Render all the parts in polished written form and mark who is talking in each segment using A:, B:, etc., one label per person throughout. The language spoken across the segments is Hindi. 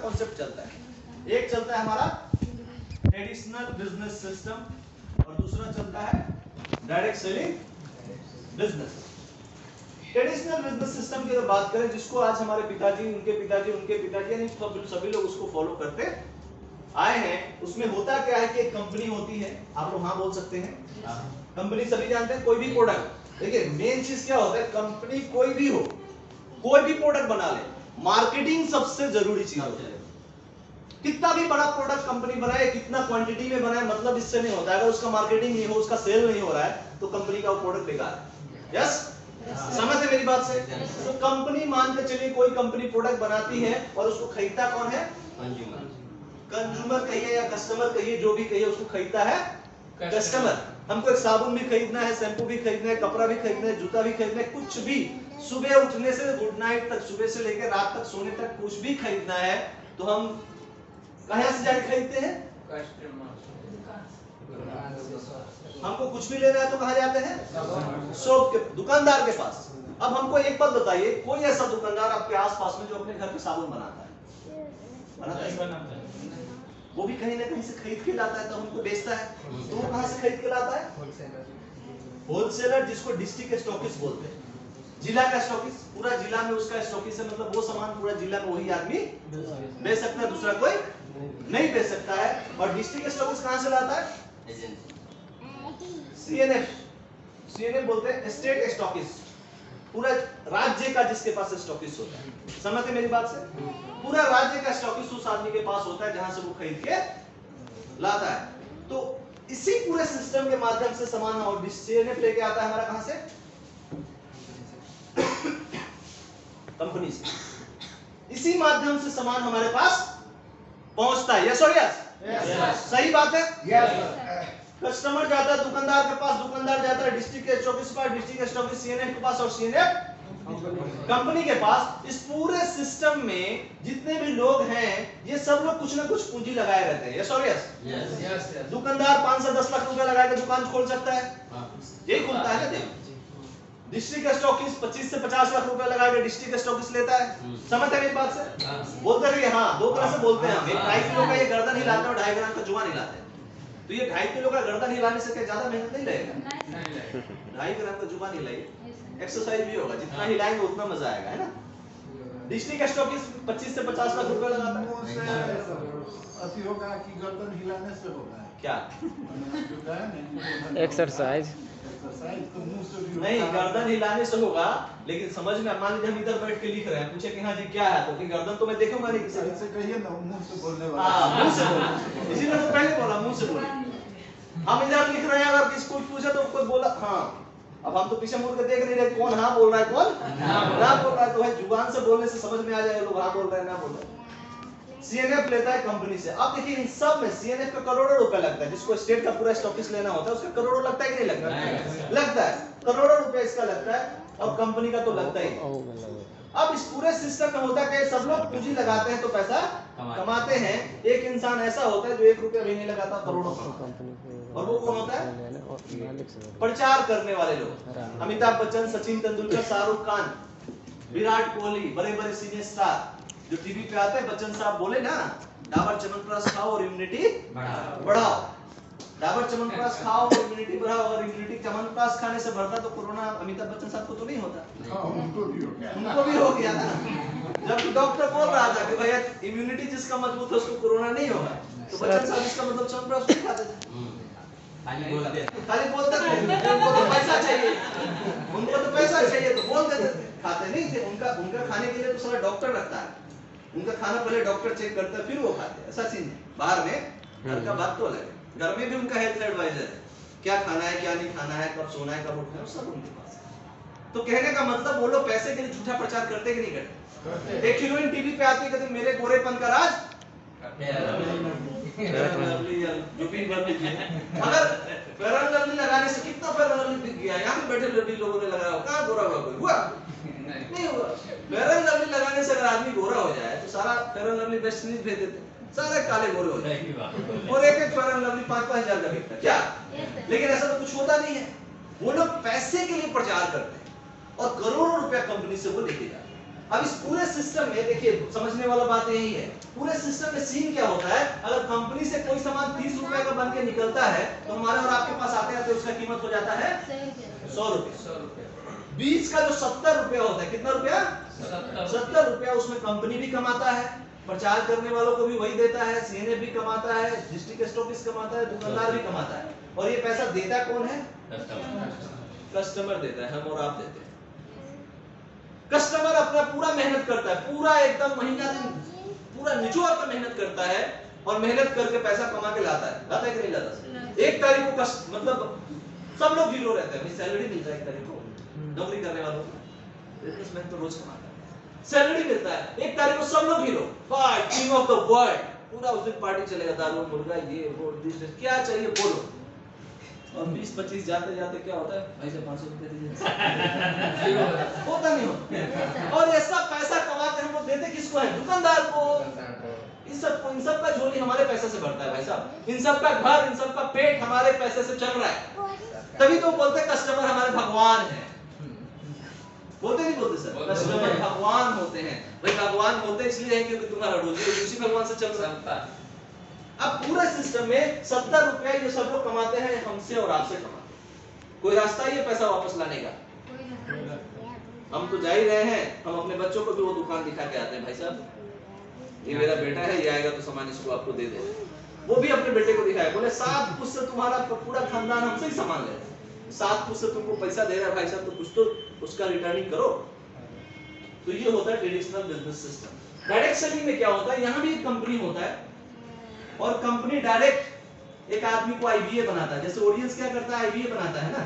A: कॉन्सेप्ट चलता है। एक चलता है हमारा ट्रेडिशनल बिजनेस सिस्टम और दूसरा चलता है direct selling business. Traditional business system की अगर बात करें, जिसको आज हमारे पिताजी, उनके पिताजी यानी सभी लोग उसको फॉलो करते आए हैं, उसमें होता क्या है कि एक कंपनी होती है, आप लोग हाँ बोल सकते हैं, कंपनी सभी जानते हैं, कोई भी प्रोडक्ट, देखिए मेन चीज क्या होता है, कंपनी कोई भी हो, कोई भी प्रोडक्ट बना ले, मार्केटिंग सबसे जरूरी चीज होती है। कितना भी बड़ा प्रोडक्ट कंपनी बनाए, कितना क्वांटिटी में बनाए, मतलब इससे नहीं होता है, अगर उसका मार्केटिंग नहीं हो, उसका सेल नहीं हो रहा है, तो कंपनी का वो प्रोडक्ट बेकार है। यस, समझ है मेरी बात से? तो कंपनी मान के चलिए कोई कंपनी प्रोडक्ट बनाती है और उसको खरीदता कौन है? कंज्यूमर कहिए या कस्टमर कहिए, जो भी कहिए, उसको खरीदता है कस्टमर। हमको एक साबुन भी खरीदना है, शैम्पू भी खरीदना है, कपड़ा भी खरीदना है, जूता भी खरीदना है, कुछ भी, सुबह उठने से गुड नाइट तक, सुबह से लेकर रात तक सोने तक कुछ भी खरीदना है, तो हम कहां से जाके खरीदते हैं? हमको कुछ भी लेना है तो कहां जाते हैं? शॉप के, दुकानदार के पास। अब हमको एक बात बताइए, कोई ऐसा दुकानदार आपके आसपास में जो अपने घर पे साबुन बनाता है? बनाता है? वो भी कहीं ना कहीं से खरीद के लाता है, तो हमको बेचता है, तो वो कहां से खरीद के लाता है? होलसेलर, जिसको डिस्ट्रिक्ट स्टॉकिस्ट बोलते हैं, जिला का स्टॉकिस्ट, पूरा जिला में उसका स्टॉकिस्ट है, मतलब वो सामान पूरा जिला में वही आदमी बेच सकता है, दूसरा कोई नहीं बेच सकता है। और डिस्ट्रिक्ट स्टॉकिस्ट कहां से लाता है? सीएनएफ बोलते हैं, स्टेट स्टॉकिस्ट, पूरा राज्य का जिसके पास स्टॉकिस्ट होता है। समझते मेरी बात से? पूरा राज्य का स्टॉकिस्ट उस आदमी के पास होता है जहां से वो खरीद के लाता है। तो इसी पूरे सिस्टम के माध्यम से सामान और सीएनएफ लेके आता है हमारा कहां से? कंपनी से। इसी माध्यम से सामान हमारे पास पहुंचता है। यस और यस? सही बात है? यस। कस्टमर जाता है दुकानदार के पास, दुकानदार जाता है डिस्ट्रिक्ट स्टॉकिस्ट के पास, डिस्ट्रिक्ट स्टॉकिस्ट सीएनएफ के पास और सीएनएफ कंपनी के पास। इस पूरे सिस्टम में जितने भी लोग हैं, ये सब लोग कुछ ना कुछ पूंजी लगाए रहते हैं। यस और यस? यस। दुकानदार 5 से 10 लाख रुपए लगा के दुकान खोल सकता है, यही खुलता है ना। डिस्ट्रिक्ट स्टॉकिस्ट 25 से 50 लाख रुपए लगा के डिस्ट्रिक्ट स्टॉकिस्ट लेता है। समझते हैं मेरी बात से? बोलते रहिए हाँ, दो तरह से बोलते हैं हम। 2.5 किलो का ये गर्दन हिलाते हैं और 2.5 ग्राम का जुआ हिलाते हैं। तो ये 2.5 किलो का गर्दन हिलाने से क्या ज्यादा मेहनत नहीं लगेगा? 2.5 ग्राम का जुबान हिलाइए, एक्सरसाइज भी होगा, जितना हिलाएंगे उतना मजा आएगा, है ना। डिस्ट्रिक्ट स्टॉकिस्ट 25 से 50 लाख रुपए लगाता है।
B: ऐसी होगा कि गर्दन हिलाने से होगा
A: क्या?
C: एक्सरसाइज
B: तो मुंह से भी
A: नहीं, गर्दन हिलाने से होगा, लेकिन समझ में, मान लीजिए हम इधर बैठ के लिख रहे हैं, पूछे कि हाँ जी क्या है, तो कि गर्दन तो मैं देखूंगा नहीं किसी
B: से कहिए ना, मुंह से बोलने वाला।
A: हाँ, मुंह से बोला, इसीलिए तो पहले बोला मुंह से बोला। हम इधर लिख रहे हैं, अगर किसी को पूछे तो कोई बोला हाँ, अब हम तो पीछे मुड़ के देख नहीं रहे कौन हाँ बोल रहा है, कौन ना बोल रहा है, तो है जुबान से बोलने से समझ में आ जाएगा लोग हाँ बोल रहे हैं ना बोल रहे हैं। सीएनएफ लेता है कंपनी से। अब देखिए इन सब में सीएनएफ का करोड़ों रुपए लगता है, जिसको स्टेट का पूरा स्टॉकिस्ट लेना होता है उसका करोड़ों लगता है कि नहीं लगता है? लगता है, करोड़ों रुपए इसका लगता है, और कंपनी का तो लगता ही। अब इस पूरे सिस्टम में होता है कि सब लोग पूंजी लगाते हैं तो पैसा कमाते हैं। एक इंसान ऐसा होता है जो 1 रुपया भी नहीं लगाता, करोड़ों कमाता। और वो कौन होता है? प्रचार करने वाले लोग। अमिताभ बच्चन, सचिन तेंदुलकर, शाहरुख खान, विराट कोहली, बड़े बड़े सीनियर स्टार जो टीवी पे आते हैं, बच्चन साहब बोले ना, डाबर च्यवनप्राश खाओ और इम्यूनिटी बढ़ाओ। डाबर च्यवनप्राश खाओ और इम्यूनिटी बढ़ाओ। अगर इम्यूनिटी च्यवनप्राश खाने से बढ़ता तो कोरोना अमिताभ बच्चन साहब को तो नहीं होता।
B: उनको
A: भी हो गया था। जब डॉक्टर बोल रहा था कि भैया इम्यूनिटी जिसका मजबूत है उसको कोरोना नहीं होगा, तो बच्चन साहब इसका मतलब च्यवनप्राश नहीं खाते थे, खाली बोलते थे। उनको तो पैसा चाहिए, तो बोल देते थे, खाते नहीं थे। उनका खाने के लिए तो सारा डॉक्टर रखता है, उनका खाना पहले डॉक्टर चेक करता है फिर वो खाते हैं, ऐसा सीन है। बाहर में घर का बात तो अलग है, घर में भी उनका हेल्थ एडवाइजर है, क्या खाना है क्या नहीं खाना है, कब सोना है कब उठना है, सब उनके पास है। तो कहने का मतलब वो लोग पैसे के लिए झूठा प्रचार करते कि नहीं करते? एक हीरोइन टीवी पे आती है, कहते मेरे गोरेपन का राज अगर फेयर एंड लवली लगाने से कितना फेयर एंड लवली बिक गया, यहाँ पे बैठे लवली लोगों ने लगाया, कहाँ गोरा हुआ कोई हुआ? नहीं हुआ। फेयर एंड लवली लगाने से अगर आदमी गोरा हो जाए तो सारा fair and lovely West Indies भेज देते, सारे काले गोरे हो जाए, और एक फेयर एंड लवली 5-5 हजार का बिकता क्या? लेकिन ऐसा तो कुछ होता नहीं है। वो लोग पैसे के लिए प्रचार करते हैं और करोड़ों रुपया कंपनी से वो लेके जाते हैं। अब इस पूरे सिस्टम में देखिए, समझने वाला बात यही है, पूरे सिस्टम में सीन क्या होता है, अगर कंपनी से कोई सामान 30 रुपए का बन के निकलता है तो हमारे और आपके पास आते आते उसका कीमत हो जाता है 100 रुपए। बीच का जो 70 रुपया होता है, कितना रुपया? 70 रुपया उसमें कंपनी भी कमाता है, प्रचार करने वालों को भी वही देता है, सीएनए भी कमाता है, डिस्ट्रिक्ट स्टॉकिस्ट कमाता है, दुकानदार भी कमाता है। और ये पैसा देता कौन है? कस्टमर देता है, हम और आप देते हैं। कस्टमर अपना पूरा मेहनत करता है, पूरा एकदम महीना दिन पूरा निचोड़ कर मेहनत करता है और मेहनत करके पैसा कमा के लाता है कि नहीं लाता? एक तारीख को मतलब सब लोग हीरो रहते हैं, सैलरी मिलता है एक तारीख को, नौकरी करने वालों को, बिजनेसमैन तो रोज कमाता है, सैलरी मिलता है एक तारीख को, सब लोग hero, king of the world, पूरा उस दिन पार्टी चलेगा, दारू मुर्गा ये वो क्या चाहिए बोलो। और 20-25 जाते जाते क्या होता है, भाई से 500 रुपए दीजिए होता नहीं हो। और ये सब पैसा कमा के हम लोग देते किसको है? दुकानदार को। इन सब का झोली हमारे पैसे से भरता है भाई साहब, इन सब का घर, इन सब का पेट हमारे पैसे से चल रहा है। तभी तो बोलते कस्टमर हमारे भगवान है, बोलते नहीं बोलते सर? कस्टमर भगवान होते हैं भाई, भगवान होते इसलिए है क्योंकि तुम्हारा रोजी उसी भगवान से चल रहा है। अब पूरे सिस्टम में 70 रुपया ये सब लोग कमाते हैं, हमसे और आपसे कमाते हैं। कोई रास्ता है ये पैसा वापस लाने का? हम तो जा ही रहे हैं, हम अपने बच्चों को भी वो दुकान दिखा के आते हैं, भाई साहब ये मेरा बेटा है, ये आएगा तो सामान इसको आपको दे दे। वो भी अपने बेटे को दिखाया, बोले 7 पुश्त से तुम्हारा पूरा खानदान हमसे ही सामान ले, 7 पुश्त से तुमको पैसा दे रहा है भाई साहब, तो कुछ तो उसका रिटर्निंग करो। तो ये होता है traditional business system. Direct selling में क्या होता है, यहाँ भी एक कंपनी होता है और कंपनी डायरेक्ट एक आदमी को आईबीए बनाता है, जैसे ओरियंस क्या करता है, आईबीए बनाता है ना,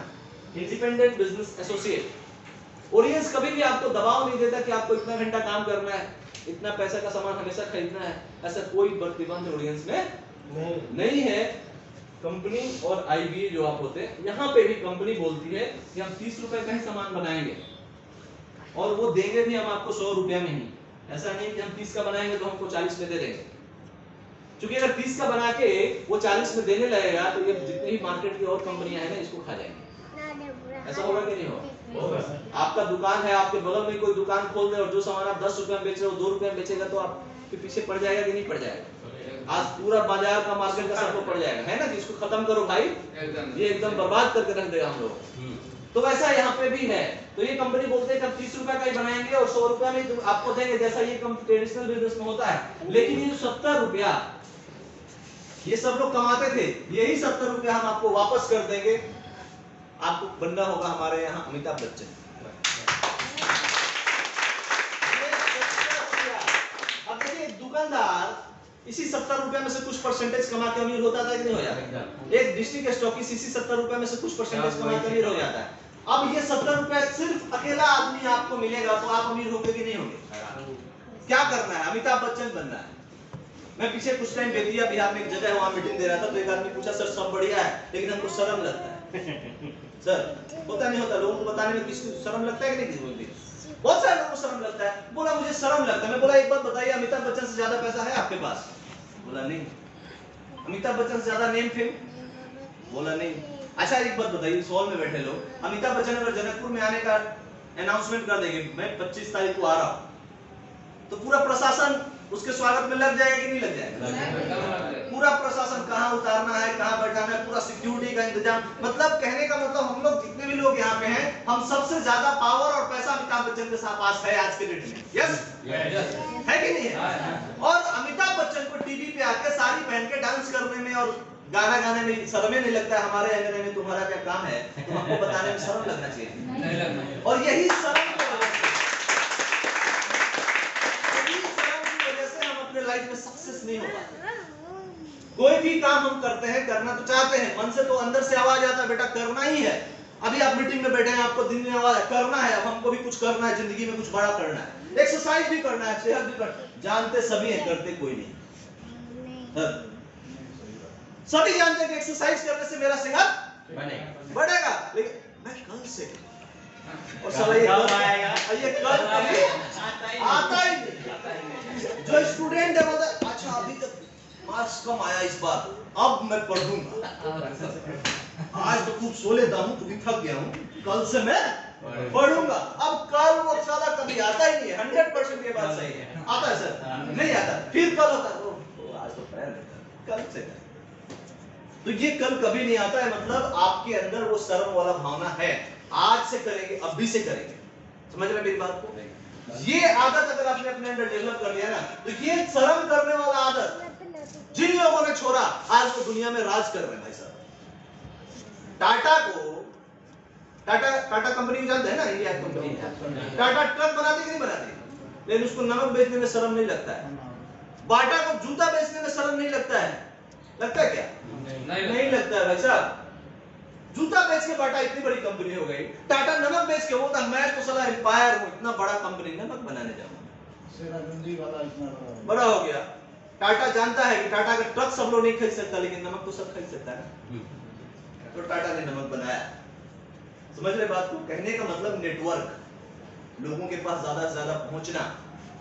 A: इंडिपेंडेंट बिजनेस एसोसिएट। ओरियंस कभी भी आपको दबाव नहीं देता कि आपको इतना घंटा काम करना है, इतना पैसा का सामान हमेशा खरीदना है, ऐसा कोई प्रतिबंध ओरियंस में नहीं है। कंपनी और आईबीए जो आप होते हैं, यहाँ पे भी कंपनी बोलती है कि हम 30 रुपए का ही सामान बनाएंगे और वो देंगे भी हम आपको 100 रुपया में ही। ऐसा नहीं कि हम 30 का बनाएंगे तो हमको 40 में दे देंगे, क्योंकि अगर 30 का बना के वो 40 में देने लगेगा तो ये जितने भी मार्केट की और कंपनियां हैं ना इसको खा जाएंगी। ऐसा होगा कि नहीं होगा? आपका दुकान है, आपके बगल में कोई दुकान खोल दे और जो सामान आप 10 रुपए में बेच रहे हो 2 रुपए में बेचेगा तो आपके पीछे पड़ जाएगा कि नहीं पड़ जाएगा? आज पूरा बाजार का मार्केट का सबको पड़ जाएगा, है ना, कि इसको खत्म करो भाई, ये एकदम बर्बाद करके रख देगा हम लोग। तो वैसा यहाँ पे भी है। तो ये कंपनी बोलते हैं कि हम 30 रुपए का ही बनाएंगे और 100 रुपया में आपको देंगे, जैसा ये ट्रेडिशनल बिजनेस में होता है। लेकिन ये 70 रुपया ये सब लोग कमाते थे, यही 70 रुपया हम आपको वापस कर देंगे। आपको बनना होगा हमारे यहाँ अमिताभ बच्चन। अब देखिए, दुकानदार इसी 70 रुपया में से कुछ परसेंटेज कमा के अमीर होता था कि नहीं हो जाता? एक डिस्ट्रिक्ट स्टॉकिस्ट इसी 70 रुपया में से कुछ परसेंटेज कमा के अमीर हो जाता है। अब ये 70 रुपया सिर्फ अकेला आदमी आपको मिलेगा तो आप अमीर होंगे कि नहीं होंगे? क्या करना है? अमिताभ बच्चन बनना है। मैं पीछे कुछ टाइम बेतिया बिहार में एक जगह वहां मीटिंग दे रहा था, तो एक आदमी पूछा, सर सब बढ़िया है लेकिन हमको शर्म लगता है। सर होता नहीं होता, लोगों को बताने में किसी को शर्म लगता है कि नहीं? किसी को, बहुत सारे लोगों को शर्म लगता है। बोला मुझे शर्म लगता है। मैं बोला एक बात बताइए, अमिताभ बच्चन से ज्यादा पैसा है आपके पास? बोला नहीं। अमिताभ बच्चन से ज्यादा नेम फेम? बोला नहीं। अच्छा एक बात बताइए, इस हॉल में बैठे लोग, अमिताभ बच्चन अगर जनकपुर में आने का अनाउंसमेंट कर देंगे मैं 25 तारीख को आ रहा हूं, तो पूरा प्रशासन उसके स्वागत में लग जाएगा कि नहीं लग जाएगा? पूरा प्रशासन कहाँ उतारना है, कहाँ बैठाना है, पूरा सिक्योरिटी का इंतजाम। मतलब कहने का मतलब हम लोग जितने भी लोग यहाँ पे हैं, हम सबसे ज्यादा पावर और पैसा अमिताभ बच्चन के साथ पास है आज के डेट में। यस है कि नहीं है? और अमिताभ बच्चन को टीवी पे आके साड़ी पहन के डांस करने में और गाना गाने में शर्म नहीं लगता है। हमारे अंगने में तुम्हारा क्या काम है, तो हमको बताने में शर्म लगना चाहिए। और यही शर्म अपने लाइफ में सक्सेस नहीं हो पाता। कोई भी काम हम करते हैं, करना तो चाहते हैं, मन से तो अंदर से आवाज आता है बेटा करना ही है। अभी आप मीटिंग में बैठे हैं, आपको दिन में आवाज करना है, अब हमको भी कुछ करना है, जिंदगी में कुछ बड़ा करना है, एक्सरसाइज भी करना है, सेहत भी करना है। जानते सभी हैं, करते कोई नहीं। सभी जानते हैं कि एक्सरसाइज करने से मेरा सेहत बढ़ेगा, लेकिन मैं कल से और साला ये कल आएगा, ये कल कभी आता ही नहीं। जो स्टूडेंट है बोलता है अच्छा अभी तक मार्क्स कम आया इस बार, अब मैं पढ़ूंगा, आज तो खूब सो लेता हूँ क्योंकि थक गया हूँ, कल से मैं पढ़ूंगा। अब कल वो साला कभी आता ही नहीं है। 100% ये बात सही है। आता है सर? नहीं आता। फिर कल होता है, वो आज तो पैर कल से करें। तो ये कल कभी नहीं आता है, मतलब आपके अंदर वो शर्म वाला भावना है। आज से करेंगे, अभी से करेंगे। समझ रहे मेरी बात को? ये आदत अगर आपने अपने अंदर डेवलप कर लिया ना, तो ये शर्म करने वाला आदत जिन लोगों ने छोड़ा, आज तो दुनिया में राज कर रहे हैं भाई साहब। टाटा कंपनी जानते हैं ना, इंडिया कंपनी। टाटा ट्रक बनाती कि नहीं बनाती? लेकिन उसको नमक बेचने में शर्म नहीं लगता है। बाटा को जूता बेचने में शर्म नहीं लगता है। लगता है क्या? नहीं लगता है भाई साहब। जूता बेच के बाटा इतनी बड़ी कंपनी हो गई। टाटा नमक बेच के होता, मैं तो साला एम्पायर हूं, इतना बड़ा कंपनी नमक बनाने जाऊंगा।
B: सेरागंजी वाला इतना
A: बड़ा हो गया। टाटा जानता है कि टाटा का ट्रक सब लोग नहीं खरीद सकता, लेकिन नमक तो सब खरीद सकता है। तो टाटा ने नमक बनाया। समझ रहे बात को? कहने का मतलब नेटवर्क, लोगों के पास ज्यादा से ज्यादा पहुंचना,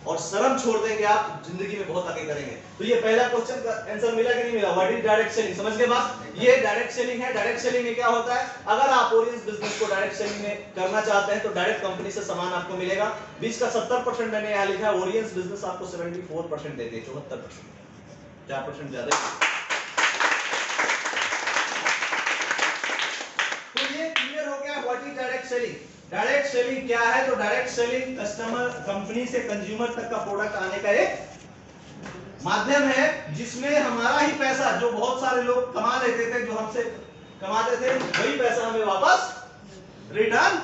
A: और शर्म छोड़ देंगे आप, जिंदगी में बहुत आगे करेंगे। तो ये पहला क्वेश्चन का आंसर मिला कि नहीं मिला? What is direct selling? समझ गए बात? ये डायरेक्ट सेलिंग है। डायरेक्ट सेलिंग में क्या होता है? अगर आप ओरिएंट बिजनेस को डायरेक्ट सेलिंग में करना चाहते हैं तो डायरेक्ट कंपनी से सामान आपको मिलेगा। 20 का 70% मैंने यहाँ लिखा है। ओरिएंट बिजनेस आपको 74% देते हैं, 74%, 4% ज्यादा। तो ये क्लियर हो गया what is direct selling. Direct selling क्या है? तो डायरेक्ट सेलिंग कस्टमर, कंपनी से कंज्यूमर तक का प्रोडक्ट आने का एक माध्यम है, जिसमें हमारा ही पैसा, जो बहुत सारे लोग कमा लेते थे, जो हमसे कमाते थे, वही पैसा हमें वापस रिटर्न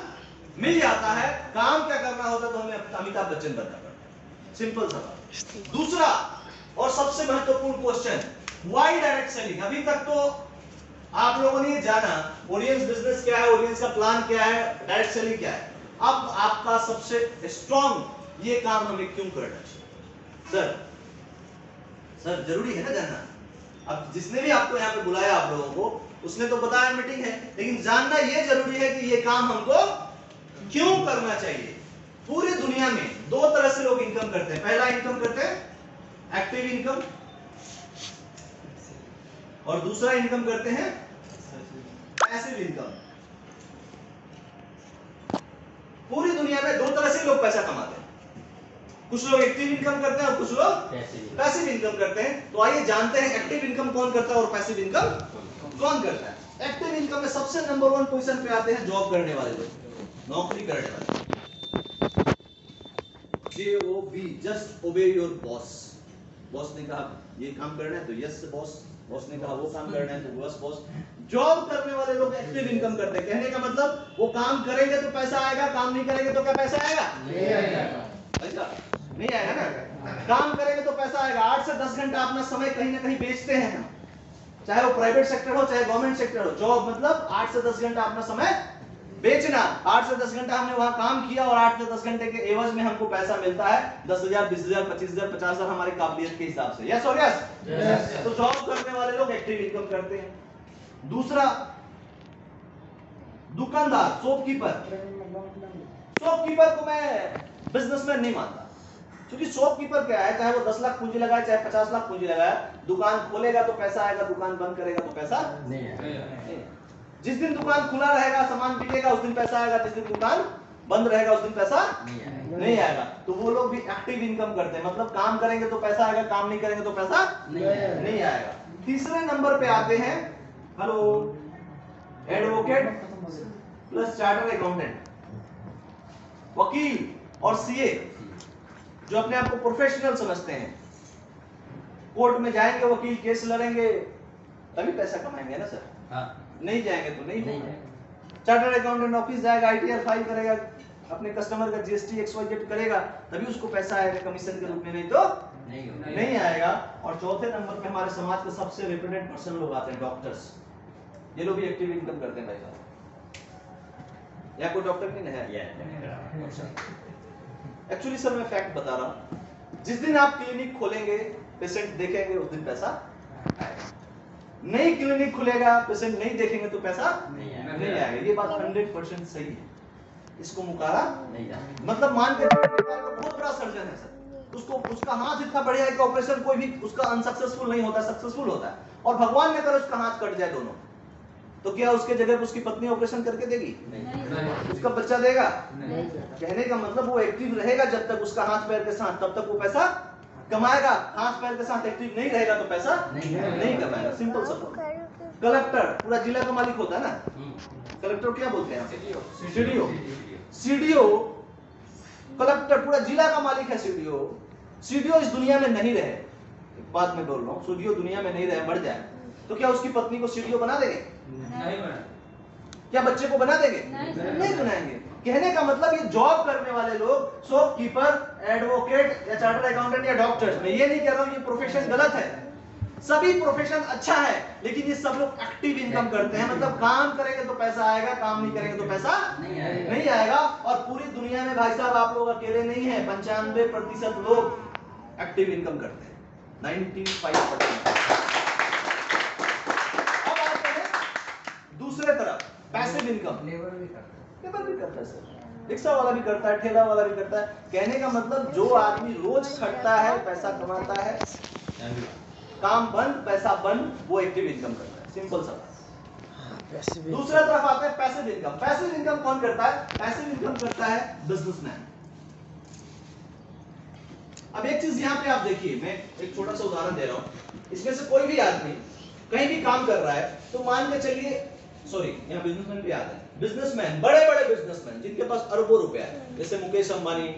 A: मिल जाता है। काम क्या करना होता है? तो हमें अमिताभ बच्चन बनना पड़ता है। सिंपल सा बात। दूसरा और सबसे महत्वपूर्ण क्वेश्चन, व्हाई डायरेक्ट सेलिंग? अभी तक तो आप लोगों ने जाना ओरिएंट बिजनेस क्या है, ओरिएंट का प्लान क्या है, डायरेक्ट सेलिंग क्या है। अब आपका सबसे स्ट्रॉन्ग ये काम हमें क्यों करना चाहिए? सर जरूरी है ना जानना। अब जिसने भी आपको यहाँ पे बुलाया आप लोगों को, उसने तो बताया मीटिंग है, लेकिन जानना ये जरूरी है कि ये काम हमको क्यों करना चाहिए। पूरी दुनिया में दो तरह से लोग इनकम करते हैं। पहला इनकम करते हैं एक्टिव इनकम, और दूसरा इनकम करते हैं पैसिव इनकम। पूरी दुनिया में दो तरह से लोग पैसा कमाते हैं। कुछ लोग एक्टिव इनकम करते हैं और कुछ लोग पैसिव इनकम करते हैं। तो आइए जानते हैं एक्टिव इनकम कौन करता है और पैसिव इनकम कौन करता है। एक्टिव इनकम में सबसे नंबर 1 पोजीशन पे आते हैं जॉब करने वाले लोग, नौकरी करने वाले। JOB, जस्ट ओबे योर बॉस। बॉस ने कहा ये काम करना है तो यस बॉस, बॉस ने कहा वो काम करना है तो बस बॉस। जॉब करने वाले लोग एक्टिव इनकम करते हैं। कहने का मतलब वो काम करेंगे तो पैसा आएगा, काम नहीं करेंगे तो क्या पैसा आएगा? नहीं आएगा। अच्छा नहीं आएगा ना। काम करेंगे तो पैसा आएगा। 8 से 10 घंटा अपना समय कहीं ना कहीं बेचते हैं, चाहे वो प्राइवेट सेक्टर हो चाहे गवर्नमेंट सेक्टर हो। जॉब मतलब 8 से 10 घंटा अपना समय बेचना। 8 से 10 घंटा हमने वहां काम किया और 8 से 10 घंटे के एवज में हमको पैसा मिलता है 10,000, 20,000, 25,000, 50,000 हमारी काबिलियत के हिसाब से। यस और यस। तो जॉब करने वाले लोग एक्टिव इनकम करते हैं। दूसरा दुकानदार, शॉपकीपर। शॉपकीपर को मैं बिजनेसमैन नहीं मानता, क्योंकि शॉपकीपर क्या है, चाहे वो 10 लाख पूंजी लगाए चाहे 50 लाख पूंजी लगाए, दुकान खोलेगा तो पैसा आएगा, दुकान बंद करेगा तो पैसा नहीं आएगा। जिस दिन दुकान खुला रहेगा सामान बिकेगा उस दिन पैसा आएगा, जिस दिन दुकान बंद रहेगा उस दिन पैसा नहीं आएगा। तो वो लोग भी एक्टिव इनकम करते हैं, मतलब काम करेंगे तो पैसा आएगा, काम नहीं करेंगे तो पैसा नहीं आएगा। तीसरे नंबर पे आते हैं hello advocate plus chartered accountant, वकील और सीए, जो अपने आप को प्रोफेशनल समझते हैं। कोर्ट में जाएंगे वकील, केस लड़ेंगे तभी पैसा कमाएंगे ना सर। हाँ। नहीं जाएंगे तो नहीं होगा। चार्टर्ड अकाउंटेंट ऑफिस जाएगा, आईटीआर फाइल करेगा, अपने कस्टमर का जीएसटी XYZ करेगा, तभी उसको पैसा आएगा कमीशन के रूप में, नहीं तो नहीं आएगा। और चौथे नंबर पे हमारे समाज के सबसे रिप्रेजेंटेड पर्सन लोग आते हैं, डॉक्टर्स। ये लोग भी एक्टिव इनकम करते हैं भाई साहब। या कोई डॉक्टर नहीं है? एक्चुअली सर मैं फैक्ट बता रहा हूं, जिस दिन आप क्लिनिक खोलेंगे पेशेंट देखेंगे उस दिन पैसा आएगा। नहीं क्लिनिक खुलेगा पेशेंट नहीं देखेंगे तो पैसा नहीं आएगा। ये बात 100% सही है, इसको मुकारा नहीं जाता। मतलब मान के बहुत बड़ा सर्जन है सर, उसको उसका हाथ इतना बढ़िया है कि ऑपरेशन कोई भी उसका अनसक्सेसफुल नहीं होता, सक्सेसफुल होता है। और भगवान ने अगर उसका हाथ कट जाए दोनों तो क्या उसके जगह पे उसकी पत्नी ऑपरेशन करके देगी? उसका बच्चा देगा? कहने का मतलब वो एक्टिव रहेगा जब तक उसका हाथ पैर के साथ, तब तक वो पैसा कमाएगा। हाथ पैर के साथ एक्टिव नहीं रहेगा तो पैसा नहीं कमाएगा। सिंपल सा। कलेक्टर पूरा जिला का मालिक होता है ना, कलेक्टर क्या बोलते हैं? सीडीओ। सीडीओ कलेक्टर पूरा जिला का मालिक है। सीडीओ सीडीओ इस दुनिया में नहीं रहे, बात में बोल रहा हूँ, सीडीओ दुनिया में नहीं रहे, मर जाए, तो क्या उसकी पत्नी को सीडीओ बना देंगे?
C: नहीं बना।
A: क्या बच्चे को बना देंगे? नहीं बनाएंगे। कहने का मतलब ये जॉब करने वाले लोग, शॉपकीपर, एडवोकेट या चार्टर्ड अकाउंटेंट या डॉक्टर्स, मैं ये नहीं कह रहा हूँ ये प्रोफेशन गलत है, सभी प्रोफेशन अच्छा है, लेकिन ये सब लोग एक्टिव इनकम करते हैं। मतलब काम करेंगे तो पैसा आएगा, काम नहीं करेंगे तो पैसा नहीं आएगा। और पूरी दुनिया में भाई साहब आप लोग अकेले नहीं है, 95% लोग एक्टिव इनकम करते हैं, 95%। अब आते हैं दूसरे तरफ, पैसिव इनकम।
C: लेबर भी
A: करता है सर, रिक्शा वाला भी करता है, ठेला वाला भी करता है। कहने का मतलब जो आदमी रोज खटता है, पैसा कमाता है, काम बंद पैसा बंद, वो एक्टिव इनकम करता है। सिंपल सा बात। दूसरा तरफ आता है पैसिव इनकम। पैसिव इनकम कौन करता है? पैसिव इनकम करता है बिजनेसमैन। अब एक चीज यहाँ पे आप देखिए, मैं एक छोटा सा उदाहरण दे रहा हूँ। इसमें से कोई भी आदमी कहीं भी काम कर रहा है तो मान के चलिए, सॉरी यहाँ बिजनेसमैन भी आता है, बिजनेसमैन, बड़े बड़े बिजनेसमैन जिनके पास अरबों रुपया है, जैसे मुकेश अंबानी,